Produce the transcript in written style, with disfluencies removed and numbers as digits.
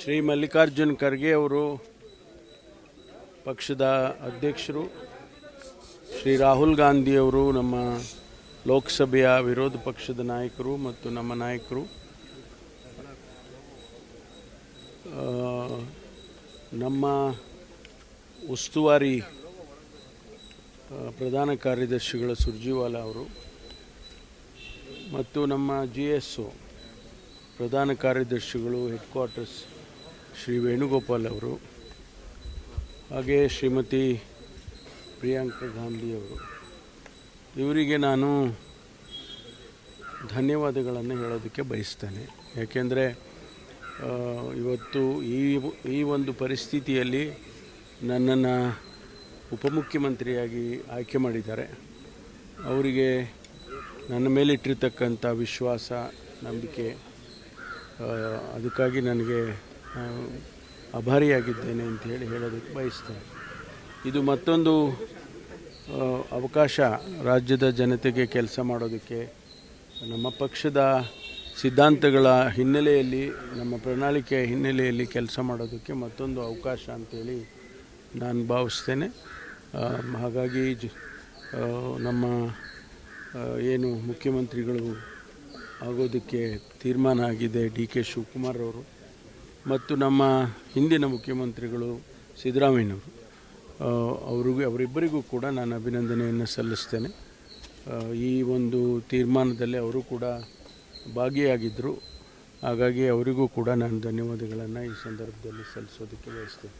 ಶ್ರೀ ಮಲ್ಲಿಕಾರ್ಜುನ್ ಖರ್ಗೆ ಅವರು ಪಕ್ಷದ ಅಧ್ಯಕ್ಷರು, ಶ್ರೀ ರಾಹುಲ್ ಗಾಂಧಿ ಅವರು ನಮ್ಮ ಲೋಕಸಭೆಯ ವಿರೋಧ ಪಕ್ಷದ ನಾಯಕರು ಮತ್ತು ನಮ್ಮ ನಾಯಕರು, ನಮ್ಮ ಉಸ್ತುವಾರಿ ಪ್ರಧಾನ ಕಾರ್ಯದರ್ಶಿಗಳ ಸುರ್ಜಿವಾಲಾ ಅವರು ಮತ್ತು ನಮ್ಮ GSO ಪ್ರಧಾನ ಕಾರ್ಯದರ್ಶಿಗಳು ಹೆಡ್ ಕ್ವಾರ್ಟರ್ಸ್ ಶ್ರೀ ವೇಣುಗೋಪಾಲ್ ಅವರು, ಹಾಗೆ ಶ್ರೀಮತಿ ಪ್ರಿಯಾಂಕಾ ಗಾಂಧಿ ಅವರು, ಇವರಿಗೆ ನಾನು ಧನ್ಯವಾದಗಳನ್ನು ಹೇಳೋದಕ್ಕೆ ಬಯಸ್ತೇನೆ. ಯಾಕೆಂದರೆ ಇವತ್ತು ಈ ಒಂದು ಪರಿಸ್ಥಿತಿಯಲ್ಲಿ ನನ್ನನ್ನು ಉಪಮುಖ್ಯಮಂತ್ರಿಯಾಗಿ ಆಯ್ಕೆ ಮಾಡಿದ್ದಾರೆ. ಅವರಿಗೆ ನನ್ನ ಮೇಲಿಟ್ಟಿರ್ತಕ್ಕಂಥ ವಿಶ್ವಾಸ, ನಂಬಿಕೆ, ಅದಕ್ಕಾಗಿ ನನಗೆ ಆಭಾರಿಯಾಗಿದ್ದೇನೆ ಅಂತ ಹೇಳೋದಕ್ಕೆ ಬಯಸ್ತೇನೆ. ಇದು ಮತ್ತೊಂದು ಅವಕಾಶ ರಾಜ್ಯದ ಜನತೆಗೆ ಕೆಲಸ ಮಾಡೋದಕ್ಕೆ, ನಮ್ಮ ಪಕ್ಷದ ಸಿದ್ಧಾಂತಗಳ ಹಿನ್ನೆಲೆಯಲ್ಲಿ, ನಮ್ಮ ಪ್ರಣಾಳಿಕೆಯ ಹಿನ್ನೆಲೆಯಲ್ಲಿ ಕೆಲಸ ಮಾಡೋದಕ್ಕೆ ಮತ್ತೊಂದು ಅವಕಾಶ ಅಂತೇಳಿ ನಾನು ಭಾವಿಸ್ತೇನೆ. ಹಾಗಾಗಿ ನಮ್ಮ ಏನು ಮುಖ್ಯಮಂತ್ರಿಗಳು ಆಗೋದಕ್ಕೆ ತೀರ್ಮಾನ ಆಗಿದೆ DK ಶಿವಕುಮಾರ್ ಅವರು ಮತ್ತು ನಮ್ಮ ಹಿಂದಿನ ಮುಖ್ಯಮಂತ್ರಿಗಳು ಸಿದ್ದರಾಮಯ್ಯನವರು, ಅವರಿಬ್ಬರಿಗೂ ಕೂಡ ನಾನು ಅಭಿನಂದನೆಯನ್ನು ಸಲ್ಲಿಸ್ತೇನೆ. ಈ ಒಂದು ತೀರ್ಮಾನದಲ್ಲಿ ಅವರು ಕೂಡ ಭಾಗಿಯಾಗಿದ್ದರು. ಹಾಗಾಗಿ ಅವರಿಗೂ ಕೂಡ ನಾನು ಧನ್ಯವಾದಗಳನ್ನು ಈ ಸಂದರ್ಭದಲ್ಲಿ ಸಲ್ಲಿಸೋದಕ್ಕೆ ಬಯಸ್ತೇನೆ.